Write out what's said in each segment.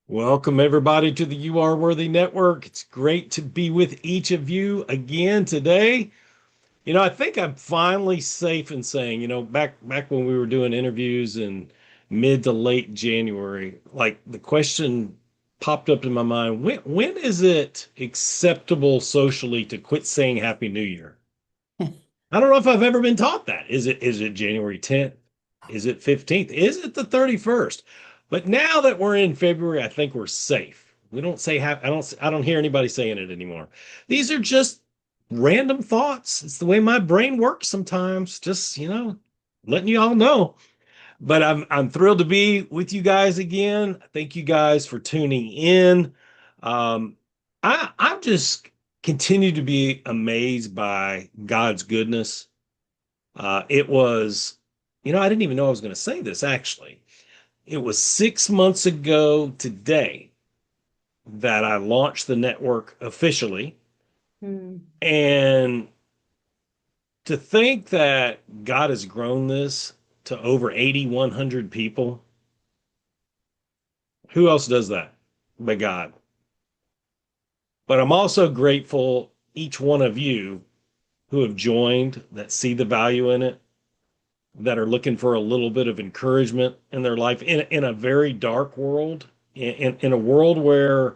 Welcome, everybody, to the You Are Worthy Network. It's great to be with each of you again today. I think I'm finally safe in saying, back when we were doing interviews in mid to late January, like the question popped up in my mind, when is it acceptable socially to quit saying Happy New Year? I don't know if I've ever been taught that. Is it January 10th? Is it 15th? Is it the 31st? But now that we're in February, I think we're safe. We don't say I don't hear anybody saying it anymore. These are just random thoughts. It's the way my brain works sometimes. Just, letting you all know. But I'm thrilled to be with you guys again. Thank you guys for tuning in. Um, I'm just continue to be amazed by God's goodness. It was, I didn't even know I was going to say this actually. It was 6 months ago today that I launched the network officially. Hmm. And to think that God has grown this to over 8,100 people, who else does that but God? But I'm also grateful each one of you who have joined that see the value in it, that are looking for a little bit of encouragement in their life in a very dark world, in a world where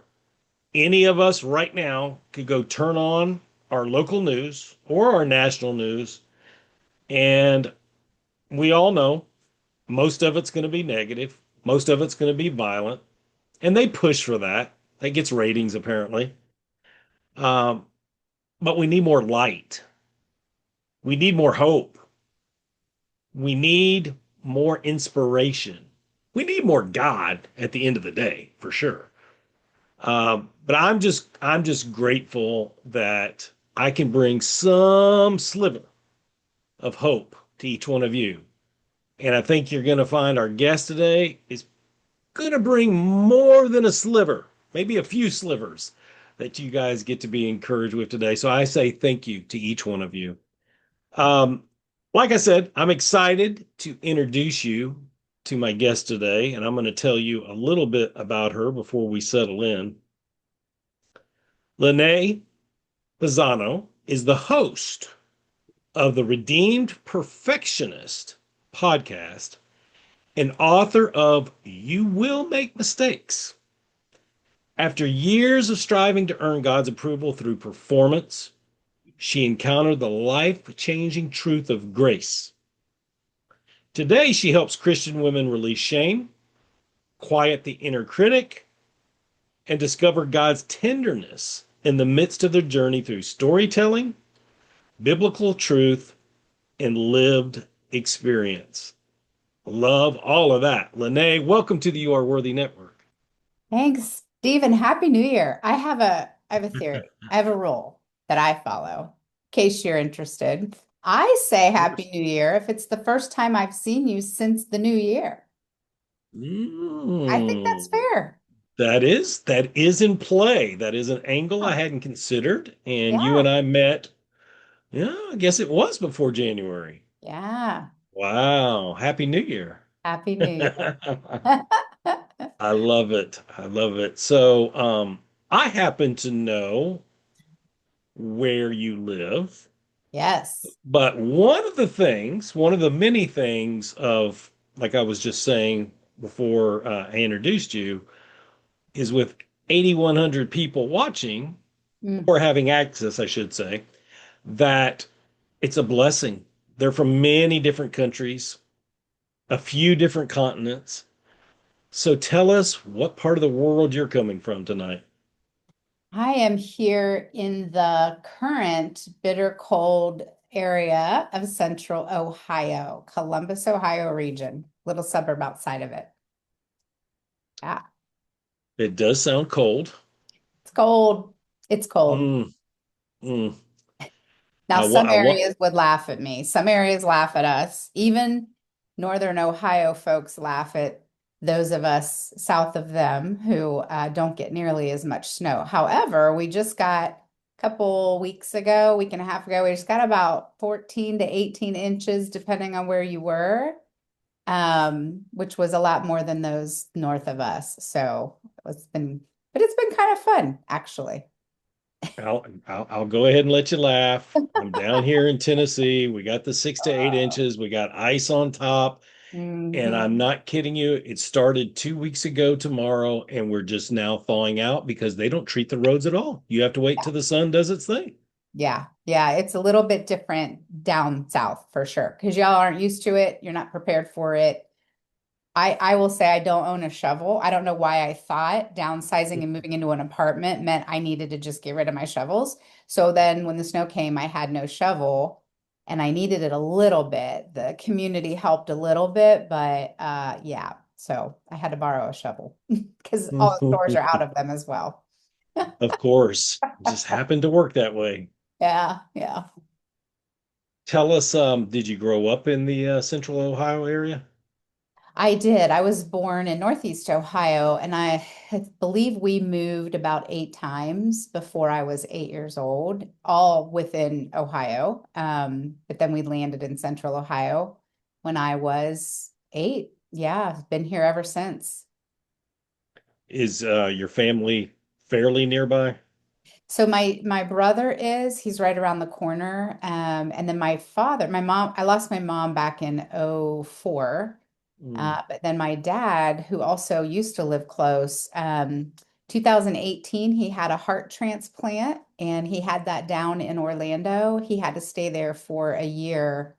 any of us right now could go turn on our local news or our national news, and we all know most of it's going to be negative, most of it's going to be violent, and they push for that. That gets ratings apparently. Um, but we need more light. We need more hope. We need more inspiration. We need more God at the end of the day, for sure. But I'm just grateful that I can bring some sliver of hope to each one of you. And I think you're going to find our guest today is going to bring more than a sliver, maybe a few slivers that you guys get to be encouraged with today. So I say thank you to each one of you. Um, like I said, I'm excited to introduce you to my guest today, and I'm going to tell you a little bit about her before we settle in. Lenee Pezzano is the host of the Redeemed Perfectionist Podcast and author of You Will Make Mistakes. After years of striving to earn God's approval through performance, she encountered the life changing truth of grace. Today, she helps Christian women release shame, quiet the inner critic, and discover God's tenderness in the midst of their journey through storytelling, biblical truth, and lived experience. Love all of that. Lenee, welcome to the You Are Worthy Network. Thanks, Stephen. Happy New Year. I have a theory. I have a rule that I follow, in case you're interested. I say Happy New Year if it's the first time I've seen you since the new year. I think that's Mm, fair. that is in play. That is an angle I Huh. hadn't considered. And you Yeah. and I met, yeah, I guess it was before January. Yeah. Wow. Happy New Year. Happy New Year. I love it. I love it. So, I happen to know where you live, Yes. but one of the many things of, like I was just saying before I introduced you, is with 8,100 people watching Mm. or having access, I should say, that it's a blessing. They're from many different countries, a few different continents. So tell us what part of the world you're coming from tonight. I am here in the current bitter cold area of central Ohio, Columbus, Ohio region, little suburb outside of it. Yeah, It does sound cold. it's cold. It's cold. Mm, mm. Now, I, wa- some I want. areas would laugh at me. Some areas laugh at us. Even Northern Ohio folks laugh at those of us south of them who don't get nearly as much snow. However, we just got a couple weeks ago, week and a half ago, we just got about 14 to 18 inches, depending on where you were. which was a lot more than those north of us. So but it's been kind of fun, actually. I'll go ahead and let you laugh. I'm down here in Tennessee. We got the 6 to 8 inches. We got ice on top. And I'm Hmm. not kidding you. It started 2 weeks ago tomorrow, and we're just now thawing out because they don't treat the roads at all. You have to wait till the sun does its thing. Yeah, yeah, it's a little bit different down south for sure because y'all aren't used to it. You're not prepared for it. I will say I don't own a shovel. I don't know why I thought downsizing and moving into an apartment meant I needed to just get rid of my shovels. So then when the snow came, I had no shovel and I needed it a little bit. The community helped a little bit, but yeah, so I had to borrow a shovel because all the stores are out of them as well. Of course, just happened to work that way. Yeah, yeah. Tell us, did you grow up in the central Ohio area? I did. I was born in Northeast Ohio, and believe we moved about 8 times before I was 8 years old, all within Ohio. But then we landed in Central Ohio when I was 8. Yeah, I've been here ever since. Is your family fairly nearby? So my brother he's right around the corner. And then my mom, I lost my mom back in '04. Mm. But then my dad, who also used to live close, 2018, he had a heart transplant and he had that down in Orlando. He had to stay there for a year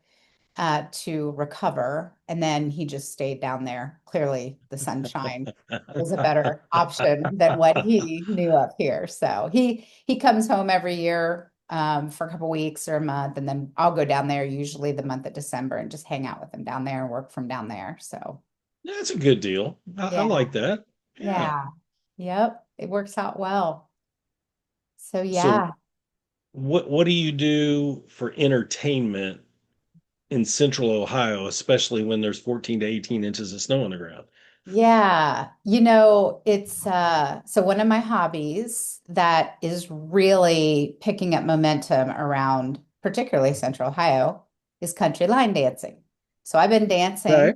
to recover. And then he just stayed down there. Clearly, the sunshine was a better option than what he knew up here. So he comes home every year for a couple weeks or a month, and then I'll go down there usually the month of December and just hang out with him down there and work from down there. So That's a good deal. I yeah, like that. Yeah. yeah, yep, it works out well. So So yeah. what do you do for entertainment in central Ohio, especially when there's 14 to 18 inches of snow on the ground? Yeah, it's so one of my hobbies that is really picking up momentum around particularly Central Ohio is country line dancing. So I've been Okay. dancing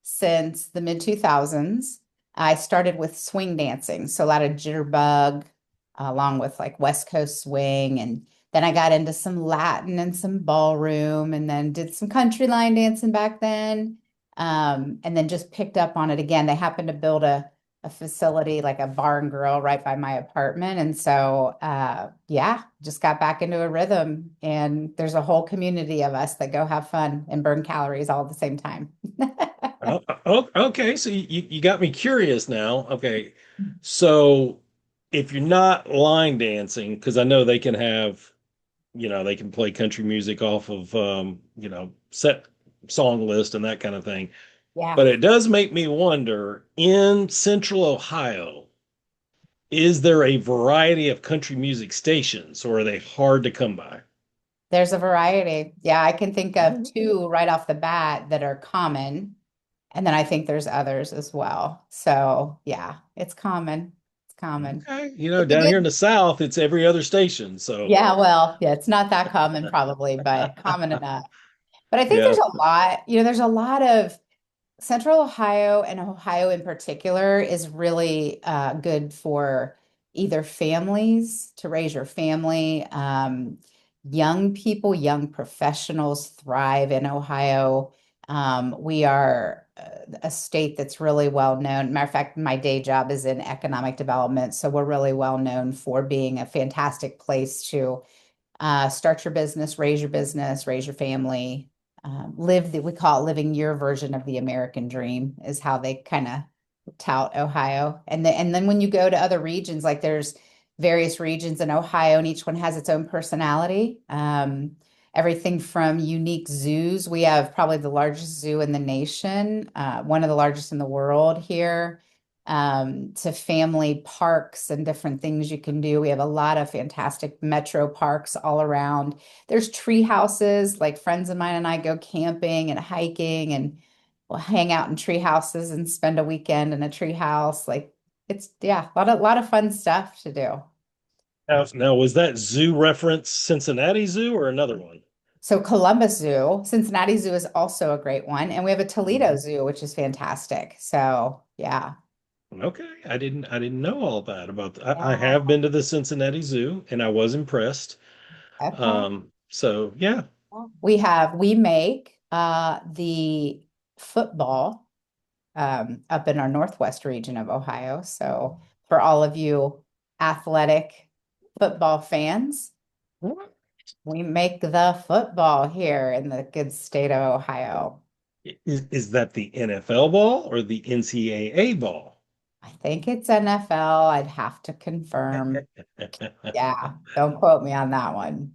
since the mid 2000s. I started with swing dancing, so a lot of jitterbug along with like West Coast swing, and then I got into some Latin and some ballroom and then did some country line dancing back then. And then just picked up on it again. They happened to build a facility, like a bar and grill right by my apartment. And so, yeah, just got back into a rhythm. And there's a whole community of us that go have fun and burn calories all at the same time. Okay. So you got me curious now. Okay. So if you're not line dancing, because I know they can have, they can play country music off of, set song list and that kind of thing. Yeah. But it does make me wonder, in central Ohio, is there a variety of country music stations or are they hard to come by? There's a variety. Yeah, I can think of Oh, two right off the bat that are common. And then I think there's others as well. So yeah, it's common. It's common. okay. It's a Down here in good, the South, it's every other station. So, yeah, well, yeah, it's not that common probably, but common enough. But I think yeah. there's a lot of Central Ohio and Ohio in particular is really good for either families to raise your family. Young people, young professionals thrive in Ohio. We are a state that's really well known. Matter of fact, my day job is in economic development, so we're really well known for being a fantastic place to start your business, raise your family, we call it living your version of the American dream is how they kind of tout Ohio. And then when you go to other regions, like there's various regions in Ohio and each one has its own personality. Everything from unique zoos. We have probably the largest zoo in the nation, one of the largest in the world here, to family parks and different things you can do. We have a lot of fantastic metro parks all around. There's tree houses, like friends of mine and I go camping and hiking and we'll hang out in tree houses and spend a weekend in a tree house. Like it's yeah, a lot of fun stuff to do. Now, was that zoo reference Cincinnati Zoo or another one? So Columbus Zoo, Cincinnati Zoo is also a great one. And we have a Toledo Mhm. Zoo, which is fantastic. So yeah. Okay, I didn't know all that about. I Yeah. have been to the Cincinnati Zoo, and I was impressed. Okay. So yeah. We make the football up in our northwest region of Ohio. So for all of you athletic football fans, What? we make the football here in the good state of Ohio. Is that the NFL ball or the NCAA ball? I think it's NFL. I'd have to confirm. Yeah, don't quote me on that one.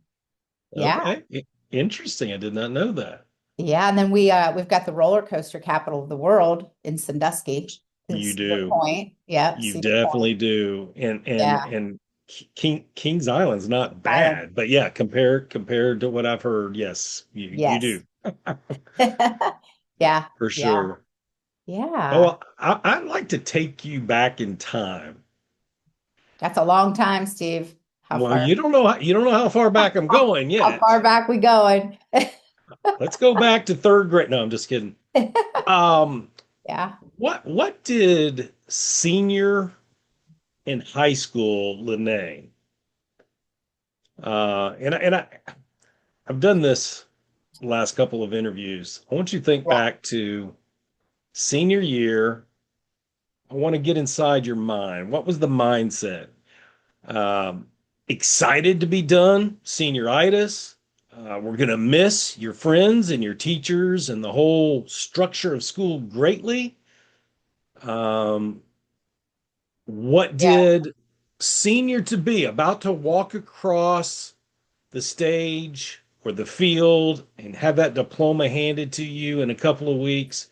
Yeah. Okay, interesting. I did not know that. Yeah, and then we've got the roller coaster capital of the world in Sandusky, in You Cedar do. Point. Yep, You Cedar Point. definitely do. Yeah, And Kings Island's not Island. bad, but yeah, compared to what I've heard, yes, you Yes. do Yeah, for yeah, sure. Oh, yeah. well, I'd like to take you back in time. That's a long time, Steve. Well, you don't know how far back I'm going How far yet. back we going? Let's go back to third grade. No, I'm just kidding. Um, Yeah, what did senior in high school, Lenee? I've done this last couple of interviews. I want you to think yeah, back to senior year. I want to get inside your mind. What was the mindset? Um, Excited to be done, senioritis. We're going to miss your friends and your teachers and the whole structure of school greatly. Um, what yeah. did senior to be about to walk across the stage or the field and have that diploma handed to you in a couple of weeks?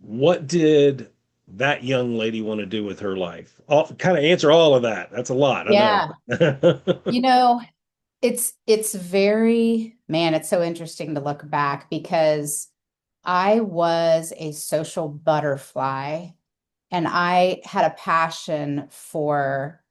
What did that young lady want to do with her life? Kind of answer all of that. That's a lot, I know. Yeah. You know, it's very, man, it's so interesting to look back because I was a social butterfly and I had a passion for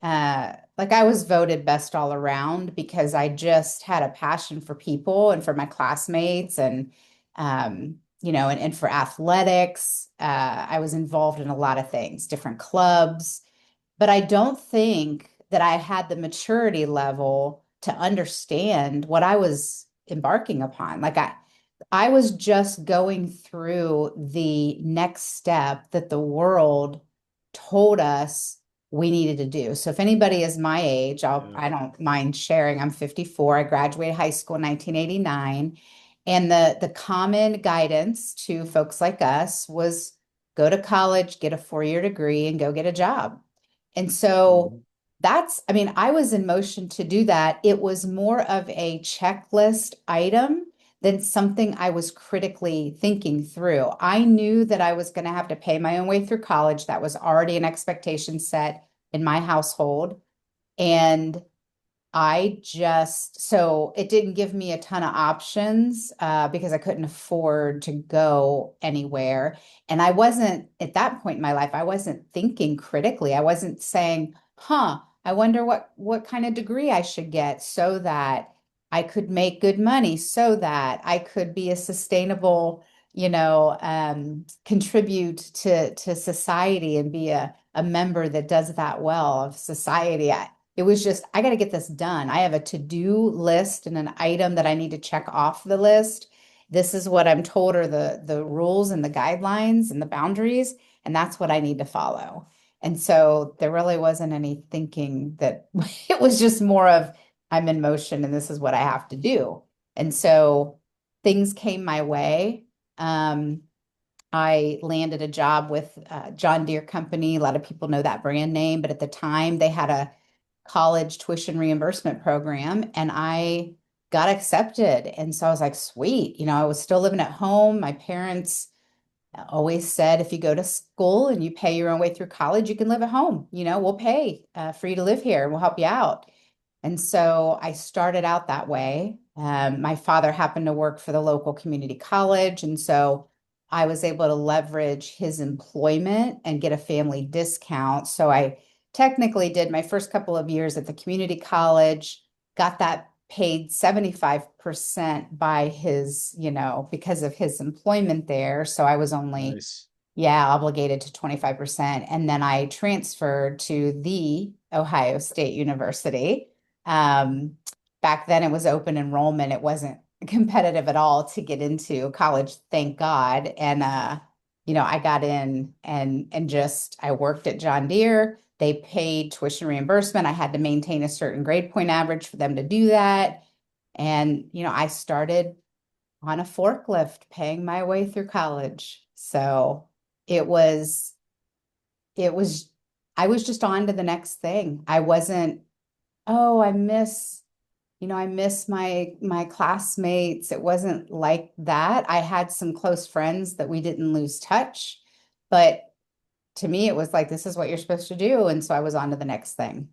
like I was voted best all around because I just had a passion for people and for my classmates and and for athletics. I was involved in a lot of things, different clubs, but I don't think that I had the maturity level to understand what I was embarking upon. I was just going through the next step that the world told us we needed to do. So if anybody is my age, Yeah. I don't mind sharing. I'm 54. I graduated high school in 1989. And the common guidance to folks like us was go to college, get a 4-year degree, and go get a job. And so Mhm. I mean, I was in motion to do that. It was more of a checklist item than something I was critically thinking through. I knew that I was going to have to pay my own way through college. That was already an expectation set in my household. And so it didn't give me a ton of options because I couldn't afford to go anywhere. And I wasn't, at that point in my life, I wasn't thinking critically. I wasn't saying, I wonder what kind of degree I should get so that I could make good money, so that I could be a sustainable, contribute to society and be a member that does that well of society. It was just, I got to get this done. I have a to-do list and an item that I need to check off the list. This is what I'm told are the rules and the guidelines and the boundaries, and that's what I need to follow. And so there really wasn't any thinking that it was just more of I'm in motion and this is what I have to do. And so things came my way. Um, I landed a job with John Deere Company. A lot of people know that brand name, but at the time they had a college tuition reimbursement program and I got accepted. And so I was like, sweet. I was still living at home. My parents always said, if you go to school and you pay your own way through college, you can live at home. We'll pay for you to live here and we'll help you out. And so I started out that way. My father happened to work for the local community college. And so I was able to leverage his employment and get a family discount. So I technically did my first couple of years at the community college, got that paid 75% by his, because of his employment there. So I was only, Nice. yeah, obligated to 25%. And then I transferred to the Ohio State University. Um, Back then it was open enrollment. It wasn't competitive at all to get into college, thank God. And I got in and just I worked at John Deere. They paid tuition reimbursement. I had to maintain a certain grade point average for them to do that. And I started on a forklift paying my way through college. So it was it was I was just on to the next thing. I wasn't, oh, I miss my classmates. It wasn't like that. I had some close friends that we didn't lose touch, but to me it was like this is what you're supposed to do, and so I was on to the next thing.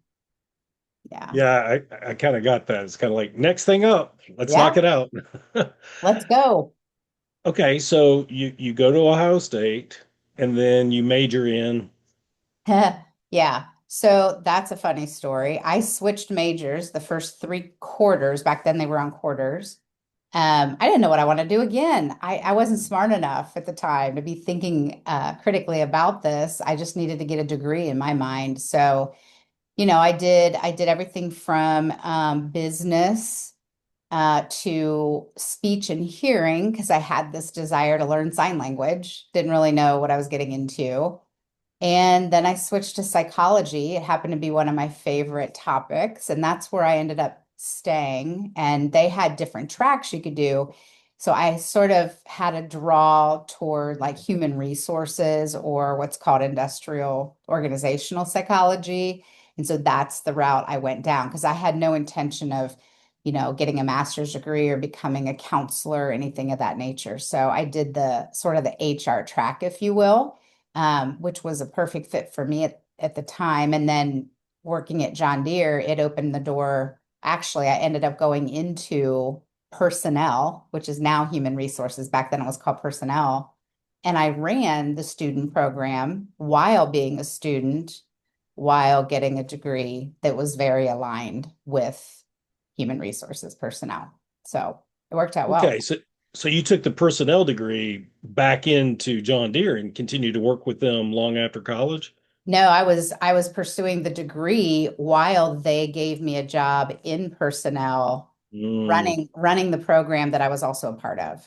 Yeah. Yeah, I kind of got that. It's kind of like next thing up, let's knock Yeah, it out. let's go. Okay, so you go to Ohio State and then you major in. Yeah. So that's a funny story. I switched majors the first 3 quarters. Back then they were on quarters. I didn't know what I wanted to do again. I wasn't smart enough at the time to be thinking critically about this. I just needed to get a degree in my mind. So, I did everything from business to speech and hearing because I had this desire to learn sign language. Didn't really know what I was getting into. And then I switched to psychology. It happened to be one of my favorite topics, and that's where I ended up staying. And they had different tracks you could do. So I sort of had a draw toward like human resources or what's called industrial organizational psychology. And so that's the route I went down because I had no intention of, getting a master's degree or becoming a counselor or anything of that nature. So I did the sort of the HR track, if you will, which was a perfect fit for me at the time. And then working at John Deere, it opened the door. Actually, I ended up going into personnel, which is now human resources. Back then it was called personnel. And I ran the student program while being a student, while getting a degree that was very aligned with human resources personnel. So it worked out well. Okay, so you took the personnel degree back into John Deere and continued to work with them long after college? No, I was pursuing the degree while they gave me a job in personnel Mm, running the program that I was also a part of.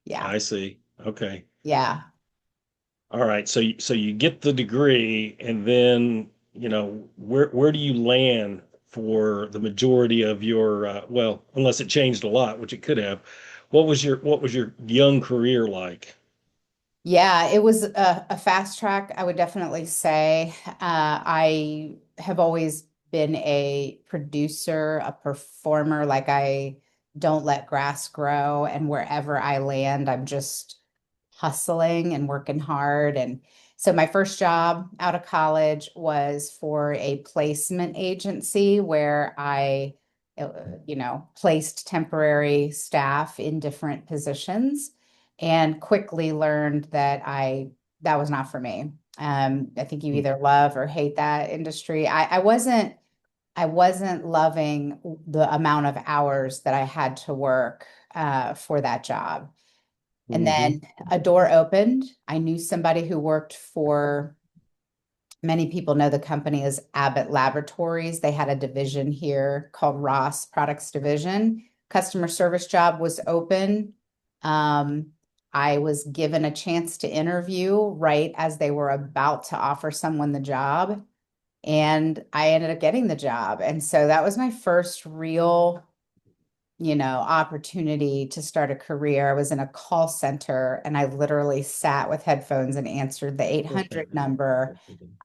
Yeah. I see. Okay. Yeah. All right. So you get the degree and then, where do you land for the majority of your well, unless it changed a lot, which it could have. What was your young career like? Yeah, it was a fast track, I would definitely say. I have always been a producer, a performer. Like I don't let grass grow, and wherever I land, I'm just hustling and working hard. And so my first job out of college was for a placement agency where uh, placed temporary staff in different positions and quickly learned that was not for me. I think you either love or hate that industry. I wasn't loving the amount of hours that I had to work for that job. And Mm-hmm. then a door opened. I knew somebody who worked for, many people know the company as Abbott Laboratories. They had a division here called Ross Products Division. Customer service job was open. Um, I was given a chance to interview right as they were about to offer someone the job, and I ended up getting the job. And so that was my first real opportunity to start a career. I was in a call center and I literally sat with headphones and answered the 800 number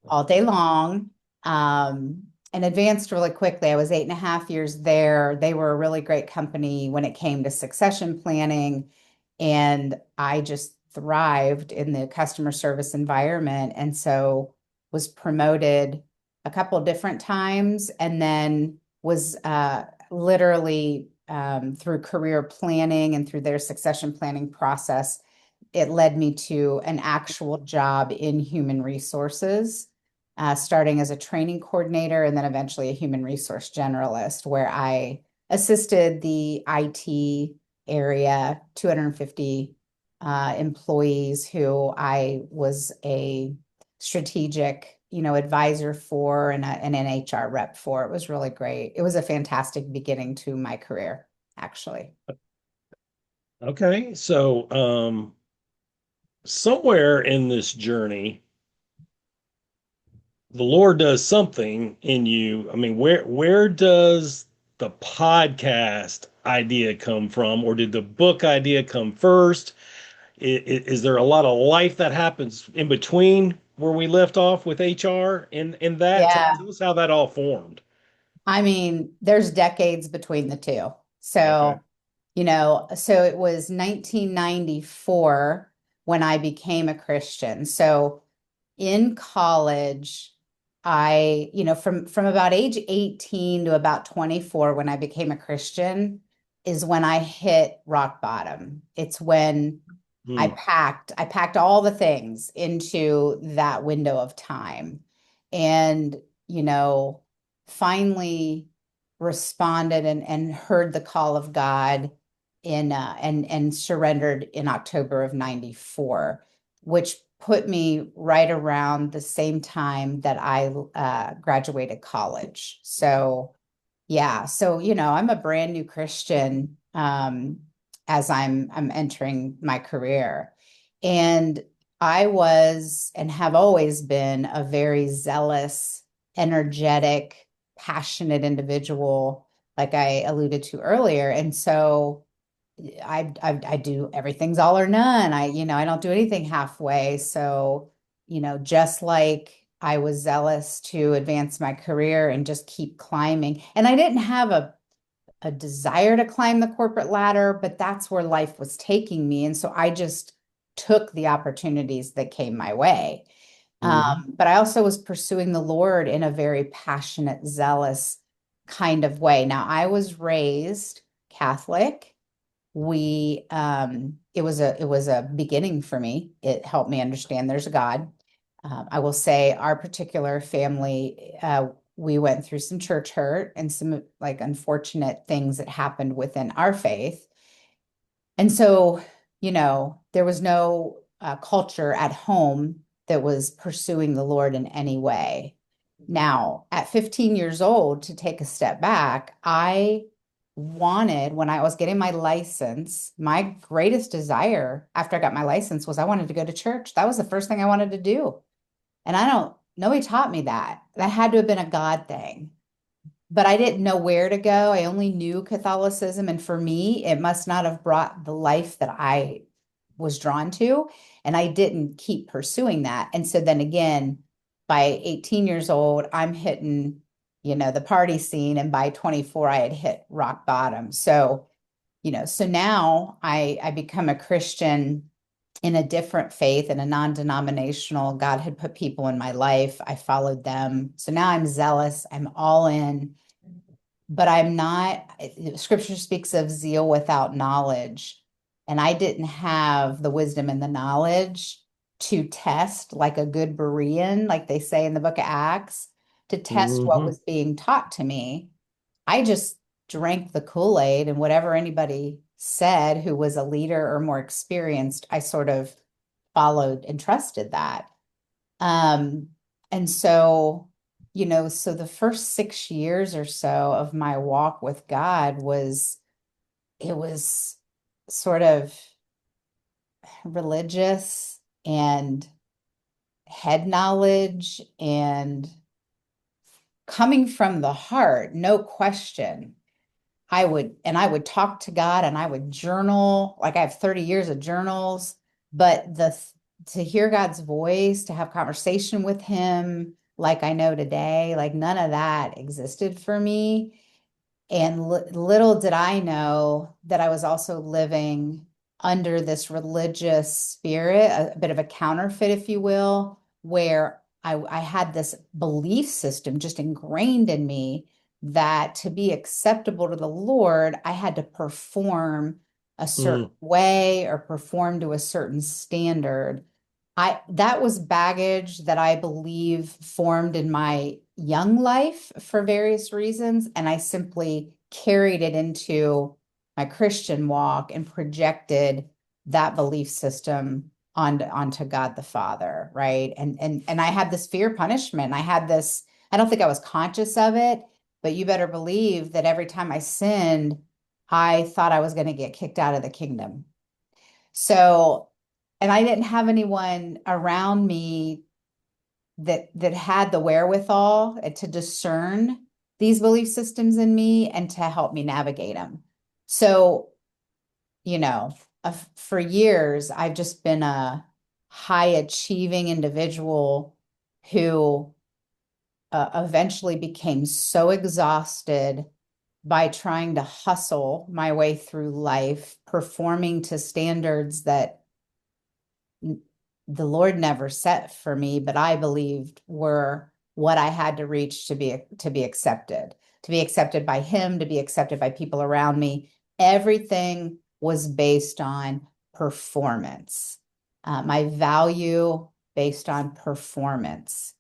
all day long, and advanced really quickly. I was 8.5 years there. They were a really great company when it came to succession planning. And I just thrived in the customer service environment. And so was promoted a couple different times and then was literally through career planning and through their succession planning process, it led me to an actual job in human resources, starting as a training coordinator and then eventually a human resource generalist, where I assisted the IT area, 250 employees who I was a strategic, advisor for and an HR rep for. It was really great. It was a fantastic beginning to my career, actually. Okay. So, somewhere in this journey, the Lord does something in you. I mean, where does the podcast idea come from, or did the book idea come first? Is there a lot of life that happens in between where we left off with HR in that? Yeah. Tell us how that all formed. I mean, there's decades between the two. Okay. So it was 1994 when I became a Christian. So in college, from about age 18 to about 24 when I became a Christian is when I hit rock bottom. It's when Hmm. I packed all the things into that window of time and, you know, finally responded and heard the call of God and surrendered in October of 94, which put me right around the same time that I graduated college. So yeah, so I'm a brand new Christian as I'm entering my career. And I was and have always been a very zealous, energetic, passionate individual, like I alluded to earlier. And so I do everything's all or none. I don't do anything halfway. So, just like I was zealous to advance my career and just keep climbing. And I didn't have a desire to climb the corporate ladder, but that's where life was taking me. And so I just took the opportunities that came my way. Hmm. But I also was pursuing the Lord in a very passionate, zealous kind of way. Now, I was raised Catholic. It was a beginning for me. It helped me understand there's a God. I will say our particular family, we went through some church hurt and some like unfortunate things that happened within our faith. And so, there was no culture at home that was pursuing the Lord in any way. Now, at 15 years old, to take a step back, I wanted, when I was getting my license, my greatest desire after I got my license was I wanted to go to church. That was the first thing I wanted to do. And nobody taught me that. That had to have been a God thing, but I didn't know where to go. I only knew Catholicism. And for me, it must not have brought the life that I was drawn to. And I didn't keep pursuing that. And so then again, by 18 years old, I'm hitting, the party scene. And by 24, I had hit rock bottom. So now I become a Christian in a different faith and a non-denominational. God had put people in my life. I followed them. So now I'm zealous. I'm all in, but I'm not. Scripture speaks of zeal without knowledge. And I didn't have the wisdom and the knowledge to test like a good Berean, like they say in the book of Acts, to test what Hmm. was being taught to me. I just drank the Kool-Aid and whatever anybody said who was a leader or more experienced, I sort of followed and trusted that. Um, and so the first 6 years or so of my walk with God it was sort of religious and head knowledge and coming from the heart, no question. I would talk to God and I would journal, like I have 30 years of journals, but to hear God's voice, to have conversation with him like I know today, like none of that existed for me. And little did I know that I was also living under this religious spirit, a bit of a counterfeit, if you will, where I had this belief system just ingrained in me that to be acceptable to the Lord, I had to perform a certain Hmm. way or perform to a certain standard. That was baggage that I believe formed in my young life for various reasons, and I simply carried it into my Christian walk and projected that belief system onto God the Father, right? And I had this fear of punishment. I had this, I don't think I was conscious of it, but you better believe that every time I sinned, I thought I was going to get kicked out of the kingdom. So, and I didn't have anyone around me that had the wherewithal to discern these belief systems in me and to help me navigate them. So, you know, for years, I've just been a high achieving individual who eventually became so exhausted by trying to hustle my way through life, performing to standards that the Lord never set for me, but I believed were what I had to reach to be accepted by Him, to be accepted by people around me. Everything was based on performance. My value based on performance.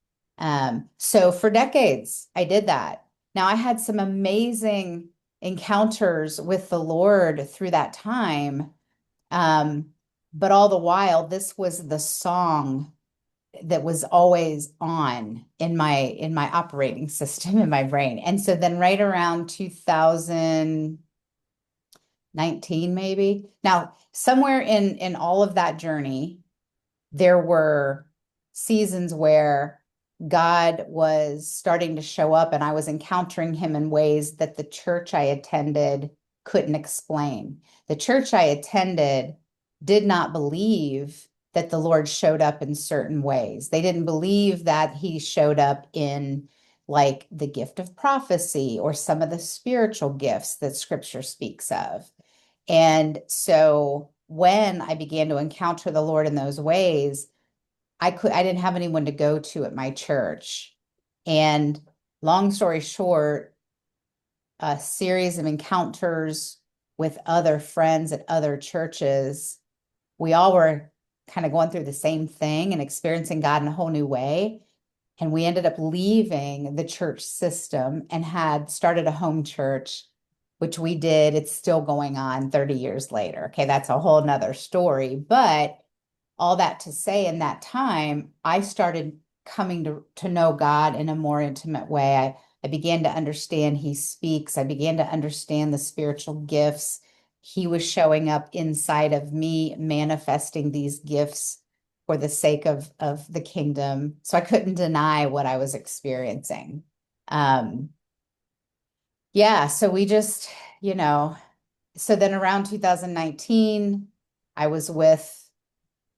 So for decades, I did that. Now I had some amazing encounters with the Lord through that time. Um, but all the while, this was the song that was always on in my operating system in my brain. And so then right around 2019, maybe. Now, somewhere in all of that journey, there were seasons where God was starting to show up and I was encountering him in ways that the church I attended couldn't explain. The church I attended did not believe that the Lord showed up in certain ways. They didn't believe that he showed up in like the gift of prophecy or some of the spiritual gifts that scripture speaks of. And so when I began to encounter the Lord in those ways, I didn't have anyone to go to at my church. And long story short, a series of encounters with other friends at other churches, we all were kind of going through the same thing and experiencing God in a whole new way. And we ended up leaving the church system and had started a home church, which we did. It's still going on 30 years later. Okay, that's a whole nother story. But all that to say, in that time, I started coming to know God in a more intimate way. I began to understand he speaks. I began to understand the spiritual gifts. He was showing up inside of me, manifesting these gifts for the sake of the kingdom. So I couldn't deny what I was experiencing. Um, yeah, so we just, you know, so then around 2019, I was with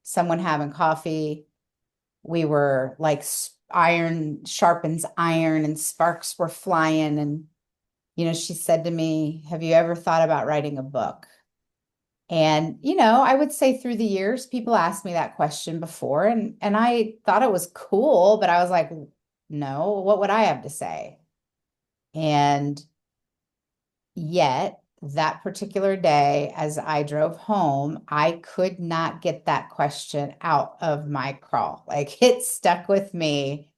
someone having coffee. We were like iron sharpens iron and sparks were flying. And, she said to me, have you ever thought about writing a book? And, I would say through the years, people asked me that question before, and I thought it was cool, but I was like, no, what would I have to say? And yet, that particular day, as I drove home, I could not get that question out of my crawl. Like it stuck with me.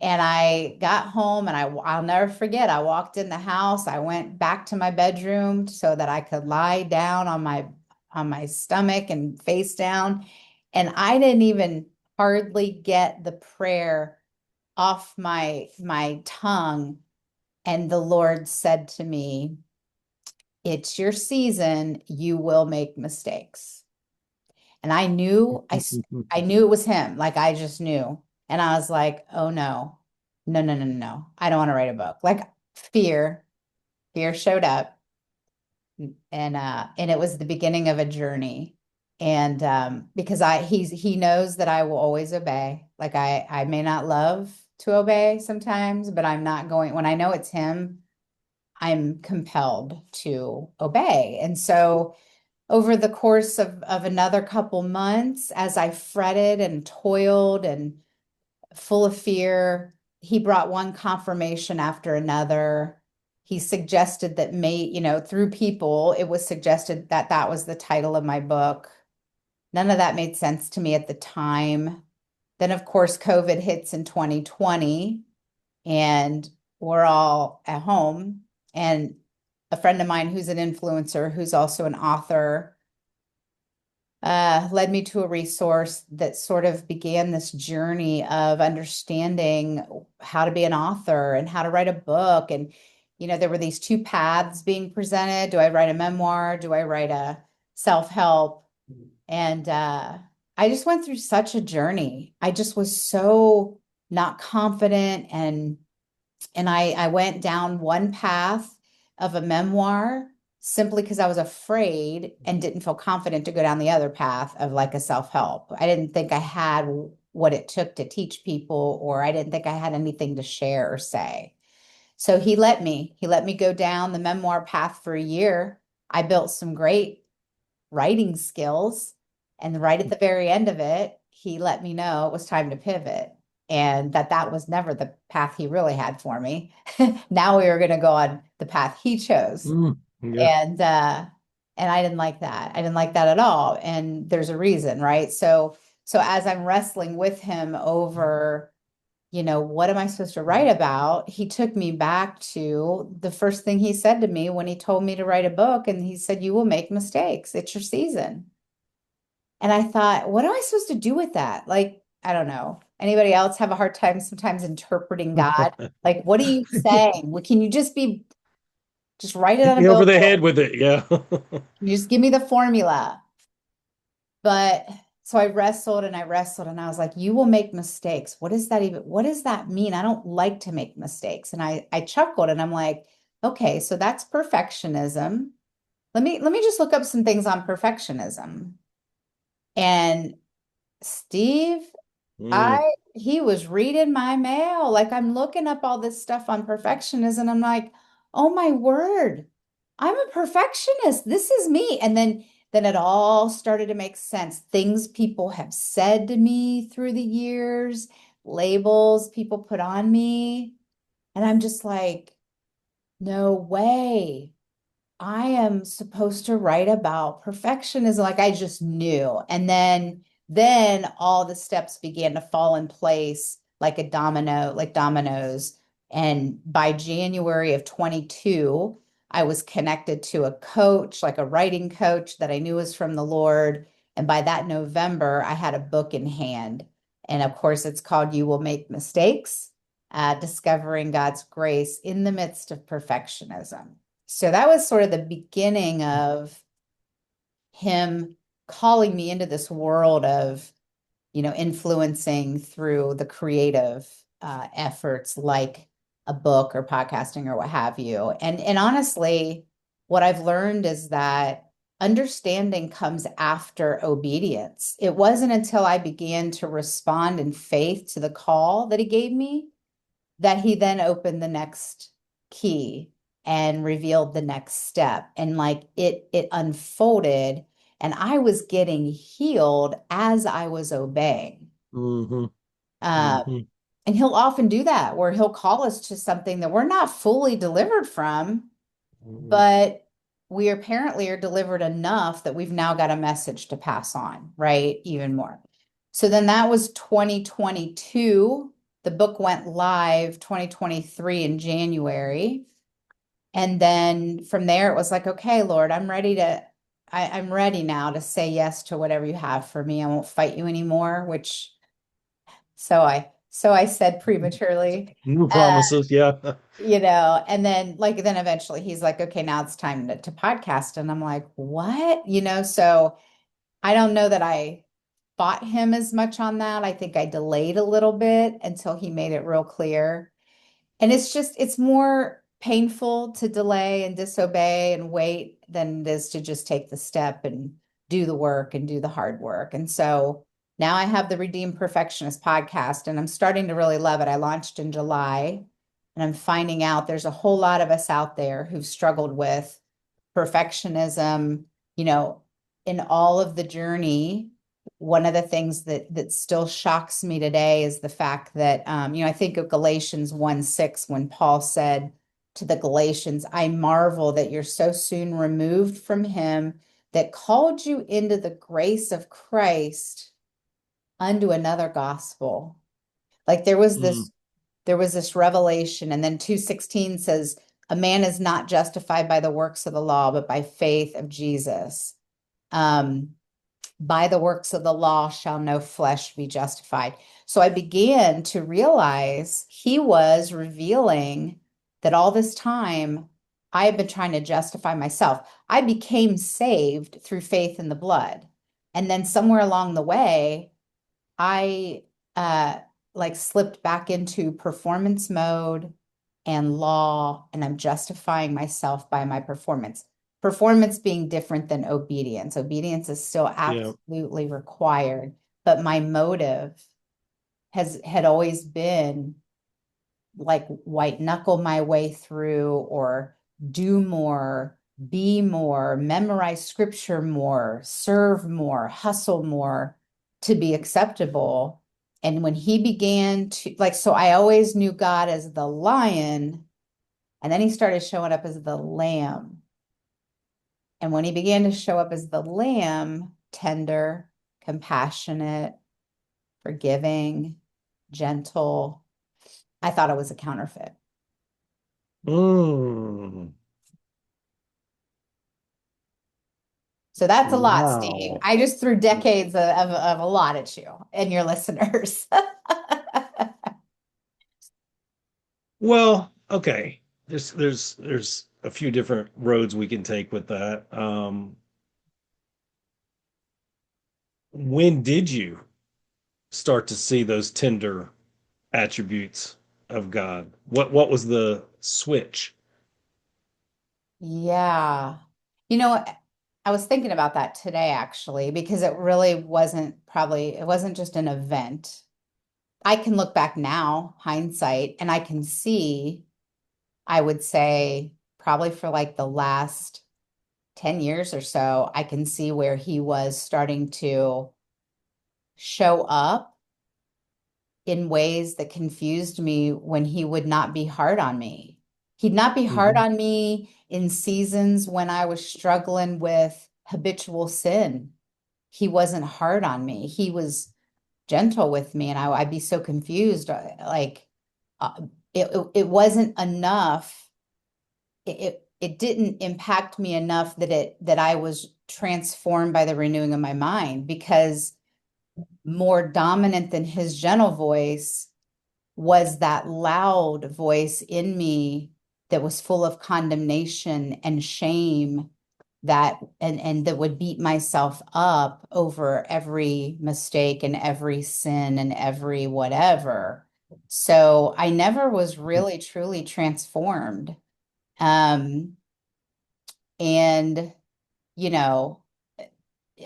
And I got home and I'll never forget. I walked in the house. I went back to my bedroom so that I could lie down on my stomach and face down. And I didn't even hardly get the prayer off my tongue. And the Lord said to me, it's your season, you will make mistakes. And I knew it was him. Like I just knew. And I was like, oh no, no, no, no, no. I don't want to write a book. Like fear, fear showed up and it was the beginning of a journey. And because he knows that I will always obey. Like I may not love to obey sometimes, but I'm not going when I know it's him, I'm compelled to obey. And so over the course of another couple months, as I fretted and toiled and full of fear, he brought one confirmation after another. He suggested that through people, it was suggested that that was the title of my book. None of that made sense to me at the time. Then, of course, COVID hits in 2020 and we're all at home. And a friend of mine who's an influencer, who's also an author, led me to a resource that sort of began this journey of understanding how to be an author and how to write a book. And, there were these two paths being presented. Do I write a memoir? Do I write a self-help? And I just went through such a journey. I just was so not confident, and I went down one path of a memoir simply because I was afraid and didn't feel confident to go down the other path of like a self-help. I didn't think I had what it took to teach people, or I didn't think I had anything to share or say. So he let me go down the memoir path for a year. I built some great writing skills. And right at the very end of it, he let me know it was time to pivot, and that was never the path he really had for me. Now we were going to go on the path he chose. Mm, yeah. And I didn't like that. I didn't like that at all. And there's a reason, right? So as I'm wrestling with him over, what am I supposed to write about? He took me back to the first thing he said to me when he told me to write a book. And he said, "You will make mistakes. It's your season." And I thought, what am I supposed to do with that? Like, I don't know. Anybody else have a hard time sometimes interpreting God? Like, what are you saying? Well, can you just write it Hit on a me over the billboard? head with it. Yeah. Can you just give me the formula? But so I wrestled and I wrestled and I was like, you will make mistakes. What does that mean? I don't like to make mistakes. And I chuckled and I'm like, okay, so that's perfectionism. Let me just look up some things on perfectionism. And Steve, Mm, he was reading my mail. Like I'm looking up all this stuff on perfectionism. I'm like, oh my word, I'm a perfectionist. This is me. And then it all started to make sense. Things people have said to me through the years, labels people put on me. And I'm just like, no way. I am supposed to write about perfectionism. Like I just knew. And then all the steps began to fall in place like a domino, like dominoes. And by January of 22, I was connected to a coach, like a writing coach that I knew was from the Lord. And by that November, I had a book in hand. And of course, it's called You Will Make Mistakes, Discovering God's Grace in the Midst of Perfectionism. So that was sort of the beginning of him calling me into this world of, influencing through the creative efforts like a book or podcasting or what have you. And honestly, what I've learned is that understanding comes after obedience. It wasn't until I began to respond in faith to the call that he gave me that he then opened the next key and revealed the next step, and like it unfolded, and I was getting healed as I was obeying. hmm um, hmm and he'll often do that where he'll call us to something that we're not fully delivered from, but we apparently are delivered enough that we've now got a message to pass on, right? Even more. So then that was 2022. The book went live 2023 in January. And then from there, it was like, okay, Lord, I'm ready now to say yes to whatever you have for me. I won't fight you anymore, which so I said prematurely. No Uh, promises. Yeah. and then eventually he's like, okay, now it's time to podcast. And I'm like, what? So I don't know that I fought him as much on that. I think I delayed a little bit until he made it real clear. And it's more painful to delay and disobey and wait than it is to just take the step and do the work and do the hard work. And so now I have the Redeemed Perfectionist podcast, and I'm starting to really love it. I launched in July, and I'm finding out there's a whole lot of us out there who've struggled with perfectionism, you know, in all of the journey. One of the things that still shocks me today is the fact that I think of Galatians 1:6 when Paul said to the Galatians, I marvel that you're so soon removed from him that called you into the grace of Christ unto another gospel. Like there was Mm, this revelation. And then 2:16 says, a man is not justified by the works of the law, but by faith of Jesus. Um, by the works of the law shall no flesh be justified. So I began to realize he was revealing that all this time I had been trying to justify myself. I became saved through faith in the blood. And then somewhere along the way, I like slipped back into performance mode and law, and I'm justifying myself by my performance. Performance being different than obedience. Obedience is still Yeah. absolutely required, but my motive had always been like white knuckle my way through or do more, be more, memorize scripture more, serve more, hustle more to be acceptable. And when he began to, like, so I always knew God as the lion, and then he started showing up as the lamb. And when he began to show up as the lamb, tender, compassionate, forgiving, gentle, I thought it was a counterfeit. Mm. So that's a lot, Steve. Wow. I just threw decades of a lot at you and your listeners. Well, okay. There's a few different roads we can take with that. When did you start to see those tender attributes of God? What was the switch? Yeah. You know, I was thinking about that today actually, because it really wasn't probably, it wasn't just an event. I can look back now, hindsight, and I can see, I would say, probably for like the last 10 years or so, I can see where he was starting to show up in ways that confused me when he would not be hard on me. He'd not be hard Hmm. on me in seasons when I was struggling with habitual sin. He wasn't hard on me. He was gentle with me, and I'd be so confused. Like uh, it wasn't enough. It didn't impact me enough that I was transformed by the renewing of my mind, because more dominant than his gentle voice was that loud voice in me that was full of condemnation and shame, and that would beat myself up over every mistake and every sin and every whatever. So I never was really truly transformed. Um, and you know,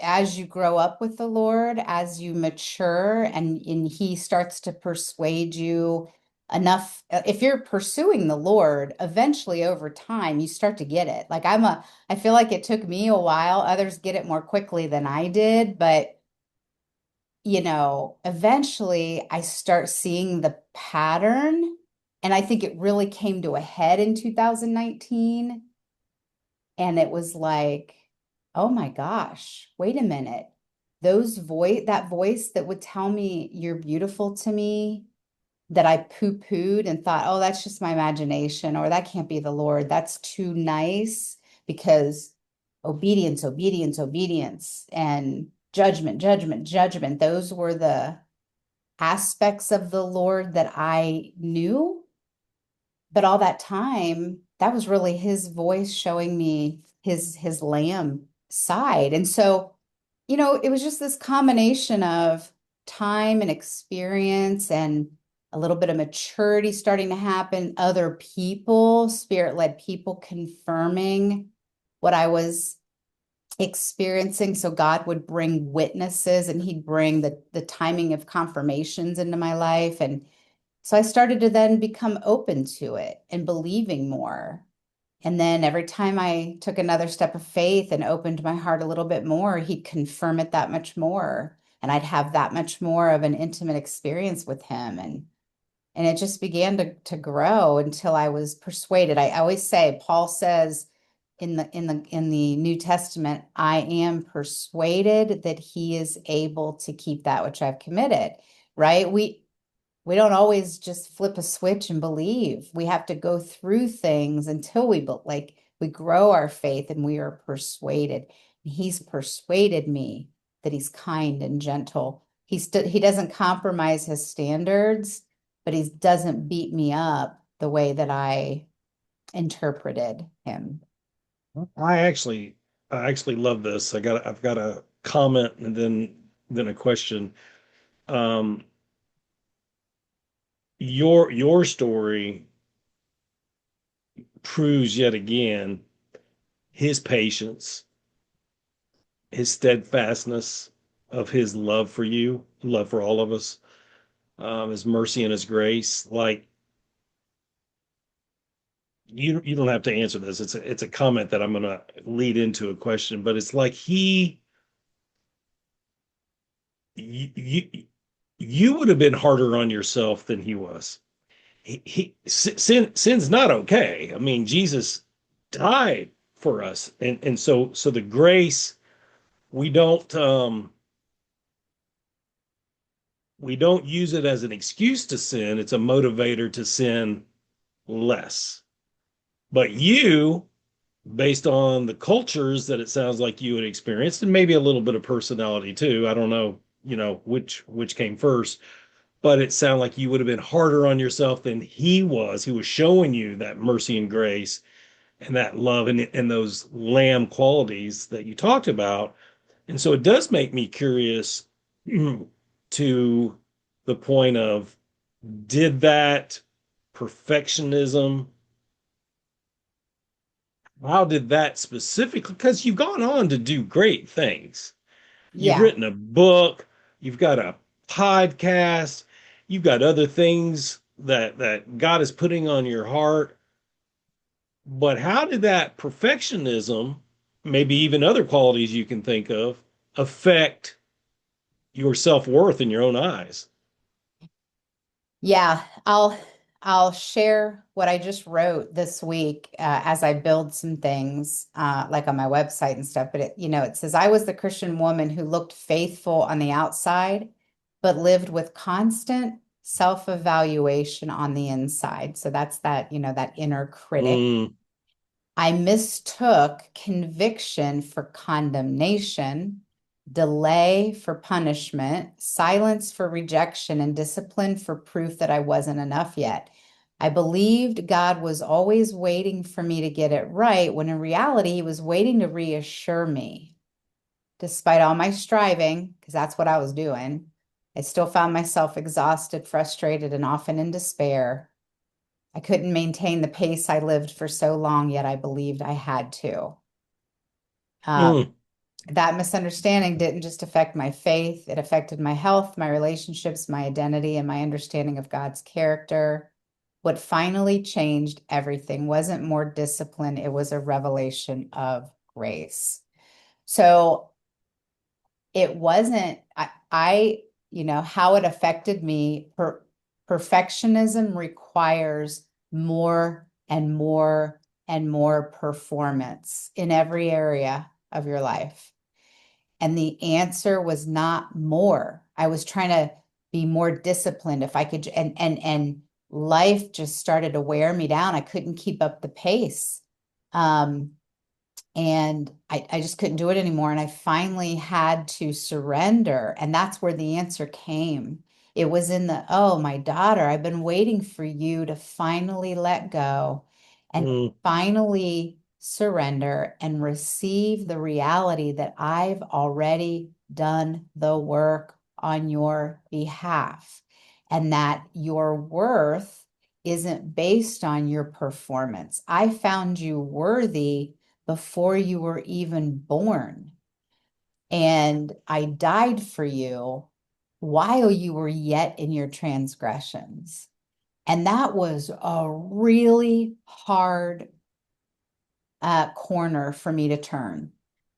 as you grow up with the Lord, as you mature, and he starts to persuade you enough, if you're pursuing the Lord, eventually over time, you start to get it. I feel like it took me a while. Others get it more quickly than I did, but eventually I start seeing the pattern. And I think it really came to a head in 2019. And it was like, oh my gosh, wait a minute. That voice that would tell me you're beautiful to me, that I poo-pooed and thought, oh, that's just my imagination, or that can't be the Lord. That's too nice, because obedience, obedience, obedience, and judgment, judgment, judgment. Those were the aspects of the Lord that I knew. But all that time, that was really his voice showing me his lamb side. And so, it was just this combination of time and experience and a little bit of maturity starting to happen, other people, spirit-led people confirming what I was experiencing. So God would bring witnesses, and he'd bring the timing of confirmations into my life. And so I started to then become open to it and believing more. And then every time I took another step of faith and opened my heart a little bit more, he'd confirm it that much more. And I'd have that much more of an intimate experience with him. And it just began to grow until I was persuaded. I always say, Paul says in the New Testament, I am persuaded that he is able to keep that which I've committed, right? we don't always just flip a switch and believe. We have to go through things until like we grow our faith and we are persuaded. He's persuaded me that he's kind and gentle. He doesn't compromise his standards, but he doesn't beat me up the way that I interpreted him. I actually, I actually love this. I've got a comment and then a question. Um, your story proves yet again his patience, his steadfastness of his love for you, love for all of us, his mercy and his grace. Like you don't have to answer this. It's a comment that I'm gonna lead into a question, but it's like you you would have been harder on yourself than he was. Sin's not okay. I mean, Jesus died for us, and so the grace we don't use it as an excuse to sin. It's a motivator to sin less. But you, based on the cultures that it sounds like you had experienced, and maybe a little bit of personality too. I don't know, which came first, but it sounded like you would have been harder on yourself than he was. He was showing you that mercy and grace and that love and those lamb qualities that you talked about. And so it does make me curious to the point of, did that perfectionism, how did that specifically, because you've gone on to do great things. You've Yeah. written a book, you've got a podcast, you've got other things that God is putting on your heart. But how did that perfectionism, maybe even other qualities you can think of, affect your self-worth in your own eyes? Yeah, I'll share what I just wrote this week as I build some things like on my website and stuff. But it says I was the Christian woman who looked faithful on the outside, but lived with constant self-evaluation on the inside. So that's that inner critic. Mm, I mistook conviction for condemnation, delay for punishment, silence for rejection, and discipline for proof that I wasn't enough yet. I believed God was always waiting for me to get it right, when in reality, He was waiting to reassure me. Despite all my striving, because that's what I was doing, I still found myself exhausted, frustrated, and often in despair. I couldn't maintain the pace I lived for so long, yet I believed I had to. Um, mm, that misunderstanding didn't just affect my faith, it affected my health, my relationships, my identity, and my understanding of God's character. What finally changed everything wasn't more discipline, it was a revelation of grace. So it wasn't, how it affected me. Perfectionism requires more and more and more performance in every area of your life. And the answer was not more. I was trying to be more disciplined if I could, and life just started to wear me down. I couldn't keep up the pace. Um, and I just couldn't do it anymore. And I finally had to surrender. And that's where the answer came. It was in oh, my daughter, I've been waiting for you to finally let go and mm, finally surrender and receive the reality that I've already done the work on your behalf, and that your worth isn't based on your performance. I found you worthy before you were even born. And I died for you while you were yet in your transgressions. And that was a really hard corner for me to turn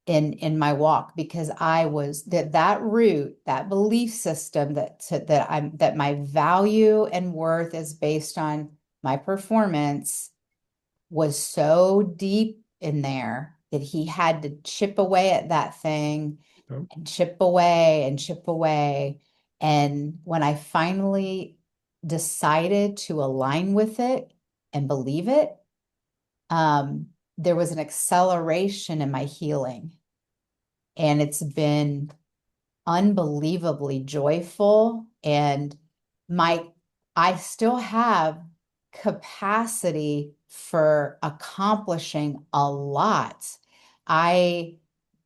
in my walk, because I was that root, that belief system that my value and worth is based on my performance, was so deep in there that he had to chip away at that thing and chip away and chip away. And when I finally decided to align with it and believe it, there was an acceleration in my healing. And it's been unbelievably joyful. And my I still have capacity for accomplishing a lot. I,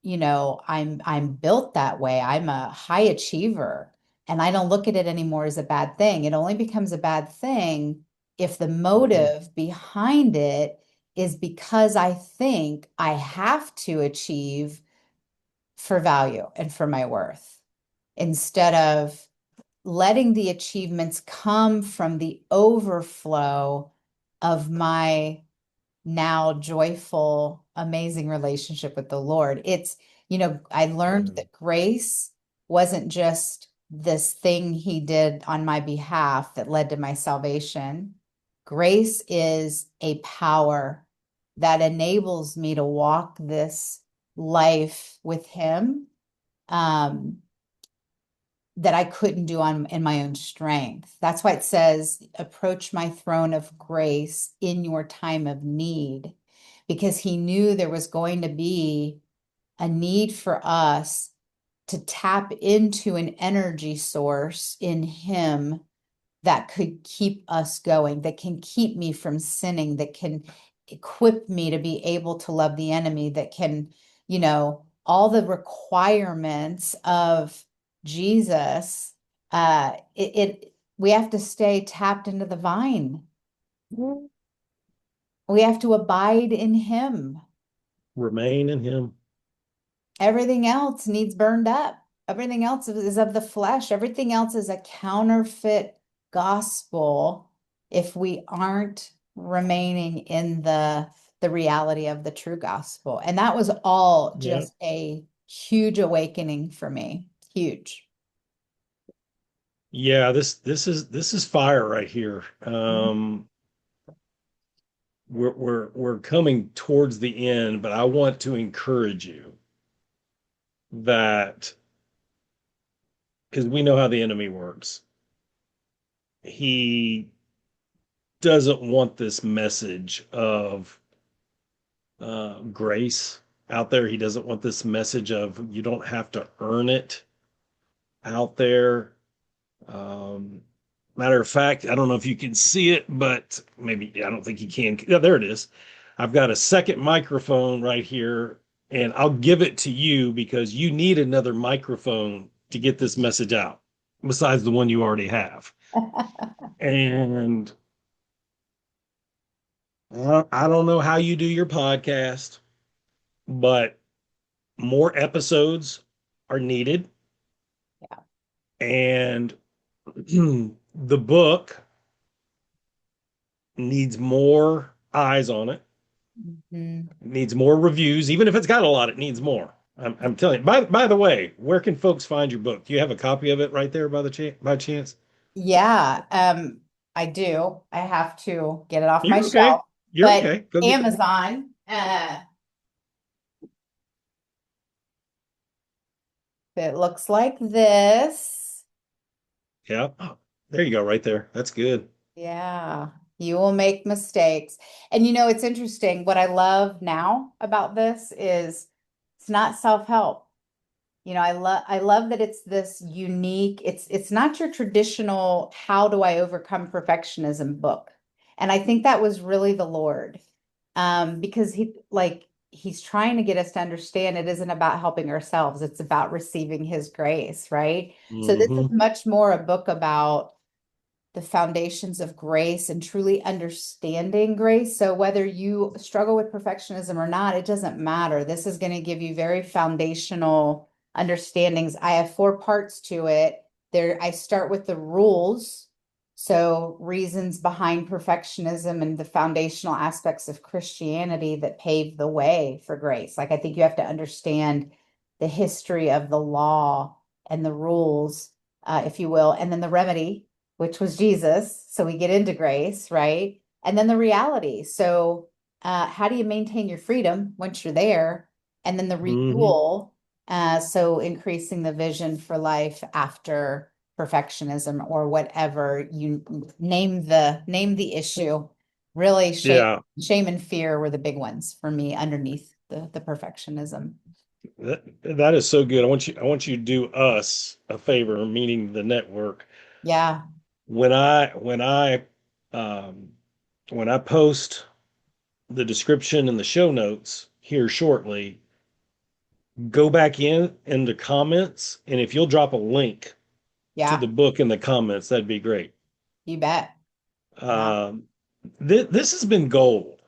I'm built that way. I'm a high achiever, and I don't look at it anymore as a bad thing. It only becomes a bad thing if the Mhm. motive behind it is because I think I have to achieve for value and for my worth, instead of letting the achievements come from the overflow of my now joyful, amazing relationship with the Lord. I learned Yeah. that grace wasn't just this thing he did on my behalf that led to my salvation. Grace is a power that enables me to walk this life with him, um, that I couldn't do in my own strength. That's why it says, approach my throne of grace in your time of need, because he knew there was going to be a need for us to tap into an energy source in him that could keep us going, that can keep me from sinning, that can equip me to be able to love the enemy, that can, all the requirements of Jesus. We have to stay tapped into the vine. We have to abide in him. Remain in him. Everything else needs burned up. Everything else is of the flesh. Everything else is a counterfeit gospel if we aren't remaining in the reality of the true gospel. And that was all Yeah. just a huge awakening for me. Huge. Yeah, this is fire right here. We're coming towards the end, but I want to encourage you that, because we know how the enemy works. He doesn't want this message of grace out there. He doesn't want this message of you don't have to earn it out there. Um, Matter of fact, I don't know if you can see it, but maybe I don't think you can. Yeah, there it is. I've got a second microphone right here, and I'll give it to you because you need another microphone to get this message out, besides the one you already have. And I don't know how you do your podcast, but more episodes are needed. Yeah. And the book needs more eyes on it. Mhm. It needs more reviews. Even if it's got a lot, it needs more. I'm telling you. By the way, where can folks find your book? Do you have a copy of it right there by chance? Yeah, I do. I have to get it off my You're okay. shelf, You're but okay. Go get. Amazon, it looks like this. Yeah. Oh, there you go. Right there. That's good. Yeah, you will make mistakes. And it's interesting. What I love now about this is it's not self-help. I love that it's this unique, it's not your traditional how do I overcome perfectionism book. And I think that was really the Lord. Because he's trying to get us to understand it isn't about helping ourselves, it's about receiving his grace, right? So this is Hmm. much more a book about the foundations of grace and truly understanding grace. So whether you struggle with perfectionism or not, it doesn't matter. This is going to give you very foundational understandings. I have 4 parts to it. There, I start with the rules. So reasons behind perfectionism and the foundational aspects of Christianity that pave the way for grace. Like I think you have to understand the history of the law and the rules, if you will, and then the remedy, which was Jesus. So we get into grace, right? And then the reality. So, how do you maintain your freedom once you're there? And then the Hmm. renewal. So increasing the vision for life after. perfectionism or whatever you name the issue. Really, Yeah, shame and fear were the big ones for me underneath the perfectionism. that is so good. I want you to do us a favor, meaning the network. Yeah, When I when I post the description and the show notes here shortly, go back in the comments, and if you'll drop a link to yeah, the book in the comments, that'd be great. you bet. Yeah, Um, this has been gold.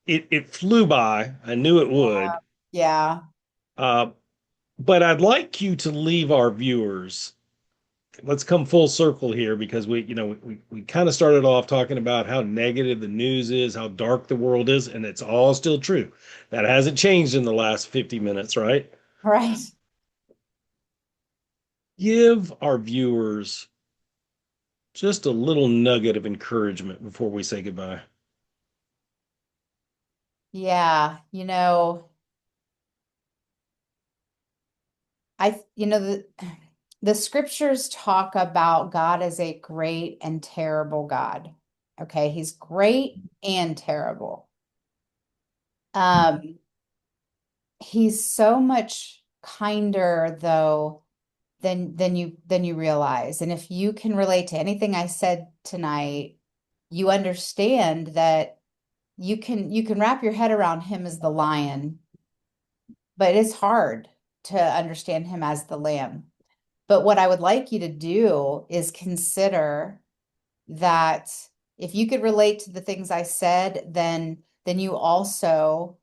It flew by. I knew it would. yeah. Uh, but I'd like you to leave our viewers. Let's come full circle here because we kind of started off talking about how negative the news is, how dark the world is, and it's all still true. That hasn't changed in the last 50 minutes, right? Right. Give our viewers just a little nugget of encouragement before we say goodbye. Yeah, the scriptures talk about God as a great and terrible God. Okay, he's great and terrible. Um, he's so much kinder though than you realize. And if you can relate to anything I said tonight, you understand that you can wrap your head around him as the lion, but it's hard to understand him as the lamb. But what I would like you to do is consider that if you could relate to the things I said, then you also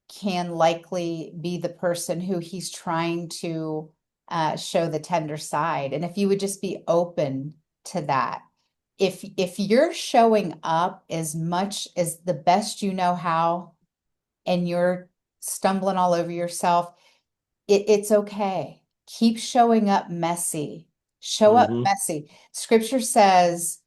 can likely be the person who he's trying to show the tender side. And if you would just be open to that. If you're showing up as much as the best you know how and you're stumbling all over yourself, it's okay. Keep showing up messy. Show up Hmm. messy. Scripture says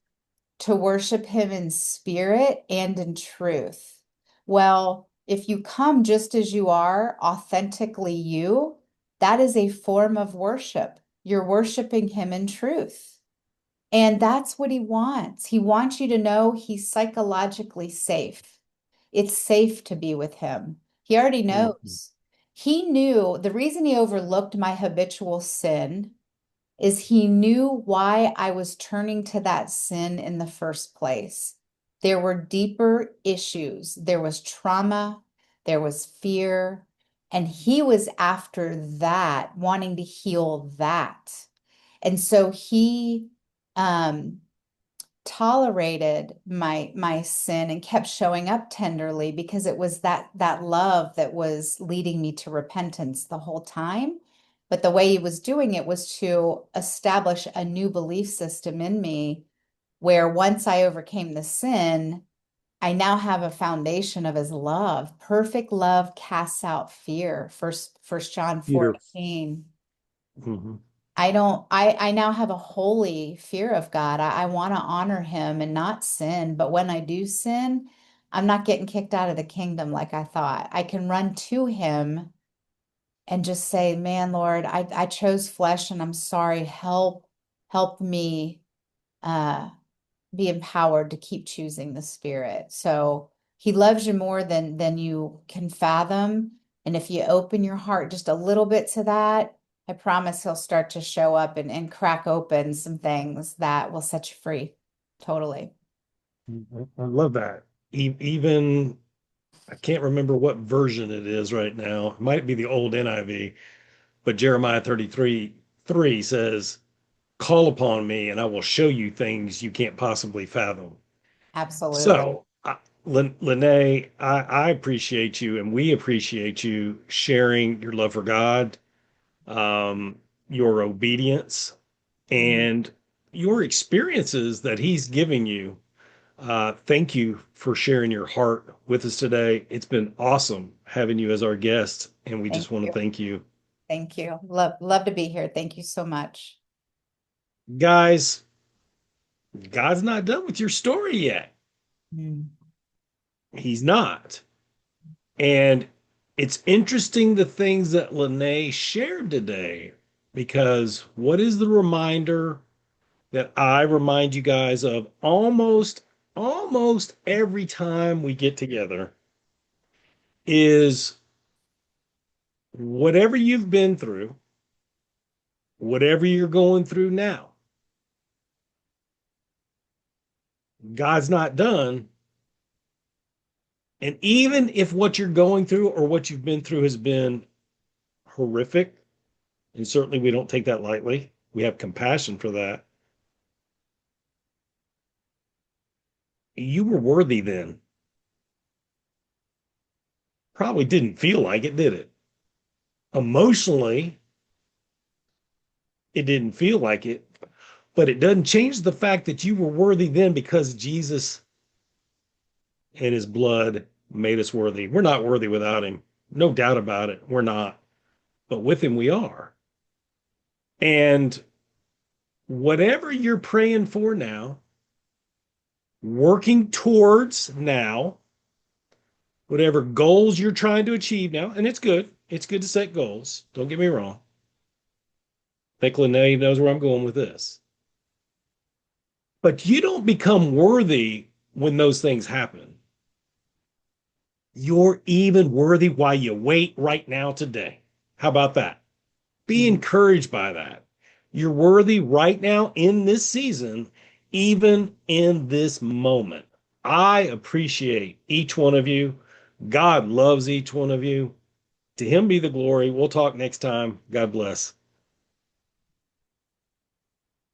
to worship him in spirit and in truth. Well, if you come just as you are, authentically you, that is a form of worship. You're worshiping him in truth. And that's what he wants. He wants you to know he's psychologically safe. It's safe to be with him. He already Hmm. knows. He knew the reason he overlooked my habitual sin is he knew why I was turning to that sin in the first place. There were deeper issues. There was trauma, there was fear, and he was after that, wanting to heal that. And so he um tolerated my sin and kept showing up tenderly because it was that love that was leading me to repentance the whole time. But the way he was doing it was to establish a new belief system in me where once I overcame the sin, I now have a foundation of his love. Perfect love casts out fear. First John Peter. 4:18. Hmm. I now have a holy fear of God. I want to honor him and not sin. But when I do sin, I'm not getting kicked out of the kingdom like I thought. I can run to him and just say, man, Lord, I chose flesh and I'm sorry. Help me uh, be empowered to keep choosing the spirit. So he loves you more than you can fathom. And if you open your heart just a little bit to that, I promise he'll start to show up and crack open some things that will set you free. Totally. I love that. Even I can't remember what version it is right now. It might be the old NIV, but Jeremiah 33:3 says, "Call upon me, and I will show you things you can't possibly fathom." Absolutely. So, Lenee, I appreciate you, and we appreciate you sharing your love for God, um, your obedience, Mhm. and your experiences that He's giving you. Thank you for sharing your heart with us today. It's been awesome having you as our guest, and we Thank just want to you. thank you. Thank you. Love to be here. Thank you so much. Guys, God's not done with your story yet. Mm. He's not. And it's interesting the things that Lenee shared today. because what is the reminder that I remind you guys of almost every time we get together is whatever you've been through, whatever you're going through now, God's not done. And even if what you're going through or what you've been through has been horrific, and certainly we don't take that lightly, we have compassion for that. You were worthy then. Probably didn't feel like it, did it? Emotionally, it didn't feel like it, but it doesn't change the fact that you were worthy then because Jesus and his blood made us worthy. We're not worthy without him. No doubt about it. We're not. But with him, we are. And whatever you're praying for now, working towards now, whatever goals you're trying to achieve now, and it's good. It's good to set goals. Don't get me wrong. I think Lenee knows where I'm going with this. But you don't become worthy when those things happen. You're even worthy while you wait right now today. How about that? Be encouraged by that. You're worthy right now in this season, even in this moment. I appreciate each one of you. God loves each one of you. To him be the glory. We'll talk next time. God bless.